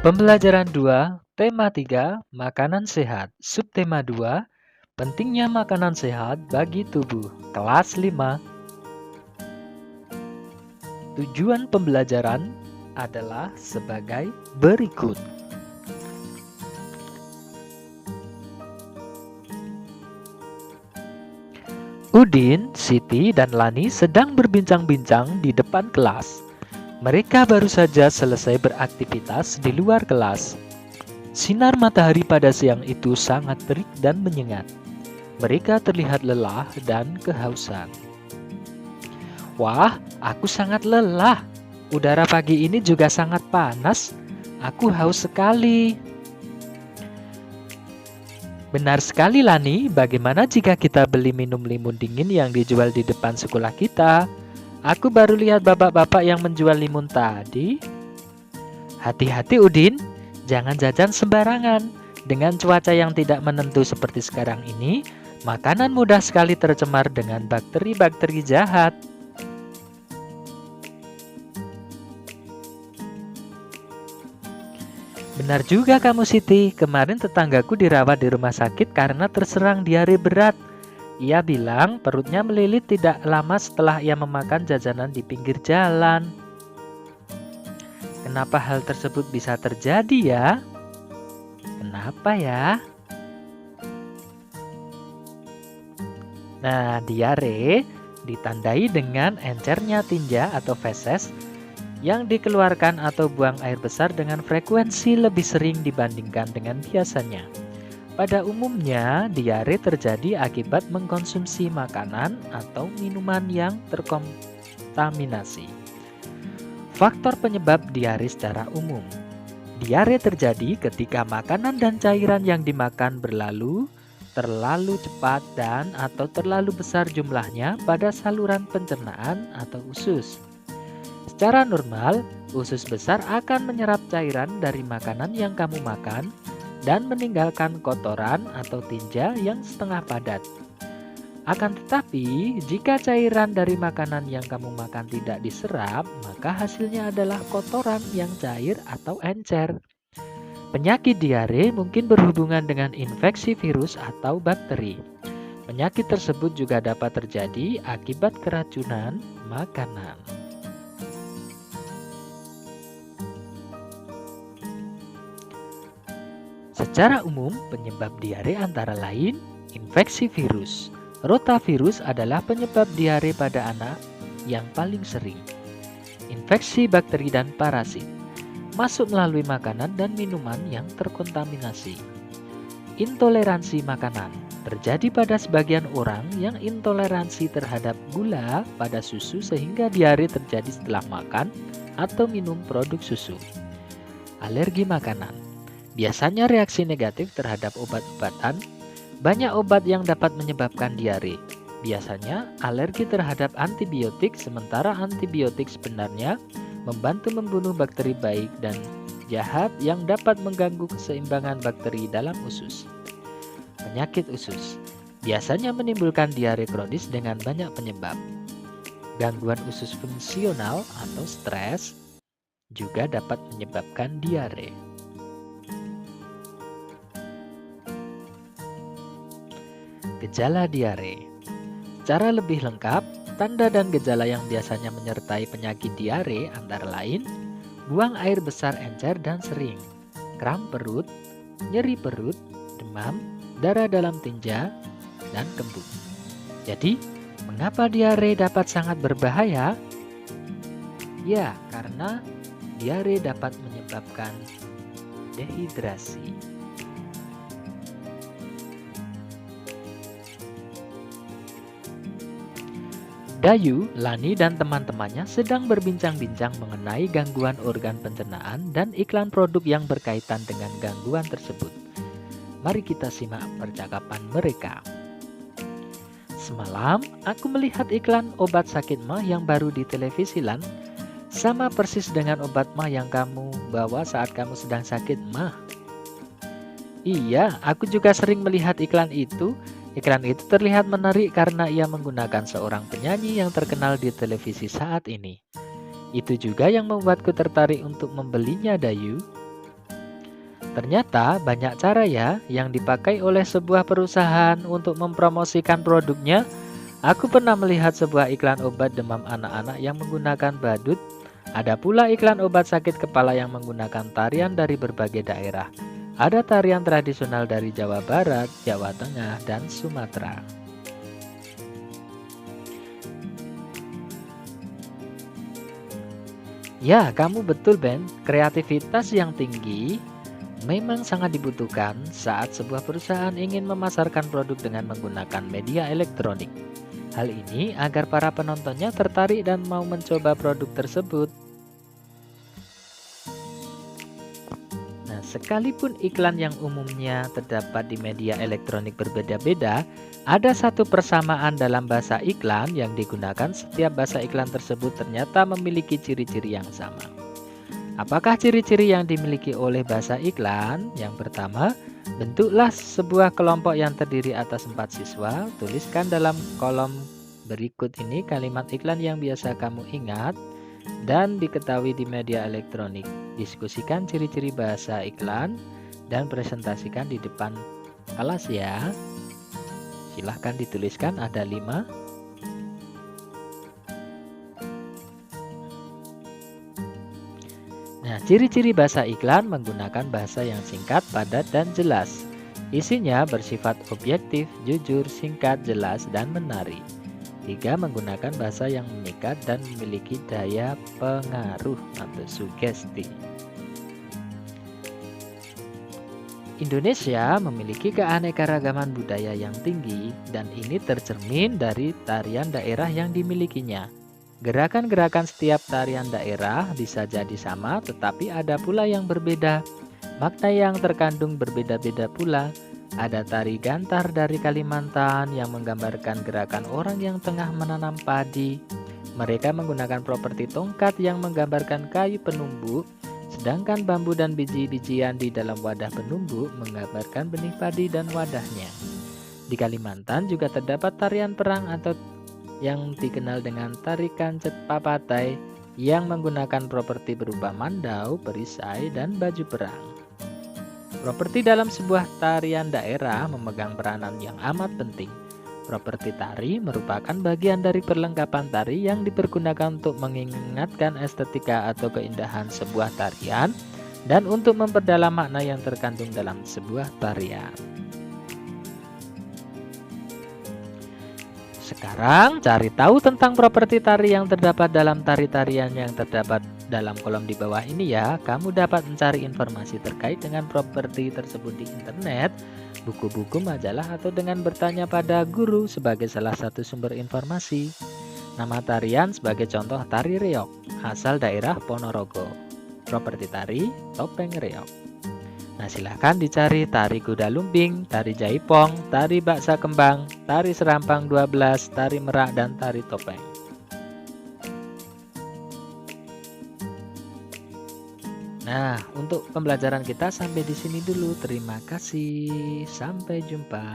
Pembelajaran 2, tema 3, makanan sehat. Subtema 2, pentingnya makanan sehat bagi tubuh. Kelas 5. Tujuan pembelajaran adalah sebagai berikut. Udin, Siti, dan Lani sedang berbincang-bincang di depan kelas. Mereka baru saja selesai beraktivitas di luar kelas. Sinar matahari pada siang itu sangat terik dan menyengat. Mereka terlihat lelah dan kehausan. Wah, aku sangat lelah. Udara pagi ini juga sangat panas. Aku haus sekali. Benar sekali, Lani. Bagaimana jika kita beli minum limun dingin yang dijual di depan sekolah kita? Aku baru lihat bapak-bapak yang menjual limun tadi. Hati-hati, Udin. Jangan jajan sembarangan. Dengan cuaca yang tidak menentu seperti sekarang ini, makanan mudah sekali tercemar dengan bakteri-bakteri jahat. Benar juga kamu, Siti. Kemarin tetanggaku dirawat di rumah sakit karena terserang diare berat. Ia bilang perutnya melilit tidak lama setelah ia memakan jajanan di pinggir jalan. Kenapa hal tersebut bisa terjadi ya? Kenapa ya? Nah, diare ditandai dengan encernya tinja atau feses yang dikeluarkan atau buang air besar dengan frekuensi lebih sering dibandingkan dengan biasanya. Pada umumnya, diare terjadi akibat mengkonsumsi makanan atau minuman yang terkontaminasi. Faktor penyebab diare secara umum. Diare terjadi ketika makanan dan cairan yang dimakan terlalu cepat dan atau terlalu besar jumlahnya pada saluran pencernaan atau usus. Secara normal, usus besar akan menyerap cairan dari makanan yang kamu makan dan meninggalkan kotoran atau tinja yang setengah padat. Akan tetapi, jika cairan dari makanan yang kamu makan tidak diserap, maka hasilnya adalah kotoran yang cair atau encer. Penyakit diare mungkin berhubungan dengan infeksi virus atau bakteri. Penyakit tersebut juga dapat terjadi akibat keracunan makanan. Secara umum, penyebab diare antara lain infeksi virus. Rotavirus adalah penyebab diare pada anak yang paling sering. Infeksi bakteri dan parasit masuk melalui makanan dan minuman yang terkontaminasi. Intoleransi makanan terjadi pada sebagian orang yang intoleransi terhadap gula pada susu sehingga diare terjadi setelah makan atau minum produk susu. Alergi makanan biasanya reaksi negatif terhadap obat-obatan. Banyak obat yang dapat menyebabkan diare. Biasanya alergi terhadap antibiotik, sementara antibiotik sebenarnya membantu membunuh bakteri baik dan jahat yang dapat mengganggu keseimbangan bakteri dalam usus. Penyakit usus biasanya menimbulkan diare kronis dengan banyak penyebab. Gangguan usus fungsional atau stres juga dapat menyebabkan diare. Gejala diare. Secara lebih lengkap, tanda dan gejala yang biasanya menyertai penyakit diare antara lain buang air besar encer dan sering, kram perut, nyeri perut, demam, darah dalam tinja, dan kembung. Jadi, mengapa diare dapat sangat berbahaya? Ya, karena diare dapat menyebabkan dehidrasi. Dayu, Lani, dan teman-temannya sedang berbincang-bincang mengenai gangguan organ pencernaan dan iklan produk yang berkaitan dengan gangguan tersebut. Mari kita simak percakapan mereka. Semalam, aku melihat iklan obat sakit mah yang baru di televisi, Lan. Sama persis dengan obat mah yang kamu bawa saat kamu sedang sakit mah. Iya, aku juga sering melihat iklan itu. Iklan itu terlihat menarik karena ia menggunakan seorang penyanyi yang terkenal di televisi saat ini. Itu juga yang membuatku tertarik untuk membelinya, Dayu. Ternyata banyak cara ya yang dipakai oleh sebuah perusahaan untuk mempromosikan produknya. Aku pernah melihat sebuah iklan obat demam anak-anak yang menggunakan badut. Ada pula iklan obat sakit kepala yang menggunakan tarian dari berbagai daerah. Ada tarian tradisional dari Jawa Barat, Jawa Tengah, dan Sumatera. Ya, kamu betul, Ben. Kreativitas yang tinggi memang sangat dibutuhkan saat sebuah perusahaan ingin memasarkan produk dengan menggunakan media elektronik. Hal ini agar para penontonnya tertarik dan mau mencoba produk tersebut. Nah, sekalipun iklan yang umumnya terdapat di media elektronik berbeda-beda, ada satu persamaan dalam bahasa iklan yang digunakan. Setiap bahasa iklan tersebut ternyata memiliki ciri-ciri yang sama. Apakah ciri-ciri yang dimiliki oleh bahasa iklan? Yang pertama, bentuklah sebuah kelompok yang terdiri atas 4 siswa. Tuliskan dalam kolom berikut ini kalimat iklan yang biasa kamu ingat dan diketahui di media elektronik. Diskusikan ciri-ciri bahasa iklan dan presentasikan di depan kelas ya. Silahkan dituliskan, ada 5. Nah, ciri-ciri bahasa iklan menggunakan bahasa yang singkat, padat, dan jelas. Isinya bersifat objektif, jujur, singkat, jelas, dan menarik. 3. Menggunakan bahasa yang memikat dan memiliki daya pengaruh atau sugesti. Indonesia memiliki keanekaragaman budaya yang tinggi dan ini tercermin dari tarian daerah yang dimilikinya. Gerakan-gerakan setiap tarian daerah bisa jadi sama, tetapi ada pula yang berbeda. Makna yang terkandung berbeda-beda pula. Ada tari gantar dari Kalimantan yang menggambarkan gerakan orang yang tengah menanam padi. Mereka menggunakan properti tongkat yang menggambarkan kayu penumbuk, sedangkan bambu dan biji-bijian di dalam wadah penumbuk menggambarkan benih padi dan wadahnya. Di Kalimantan juga terdapat tarian perang atau yang dikenal dengan tari kancet papatai yang menggunakan properti berupa mandau, perisai, dan baju perang. Properti dalam sebuah tarian daerah memegang peranan yang amat penting. Properti tari merupakan bagian dari perlengkapan tari yang dipergunakan untuk mengingatkan estetika atau keindahan sebuah tarian dan untuk memperdalam makna yang terkandung dalam sebuah tarian. Sekarang cari tahu tentang properti tari yang terdapat dalam tari-tarian yang terdapat dalam kolom di bawah ini ya. Kamu dapat mencari informasi terkait dengan properti tersebut di internet, buku-buku, majalah, atau dengan bertanya pada guru sebagai salah satu sumber informasi. Nama tarian sebagai contoh tari reog, asal daerah Ponorogo. Properti tari, topeng reog. Nah, silahkan dicari tari kuda lumping, tari jaipong, tari baksa kembang, tari serampang 12, tari merak, dan tari topeng. Nah, untuk pembelajaran kita sampai di sini dulu. Terima kasih. Sampai jumpa.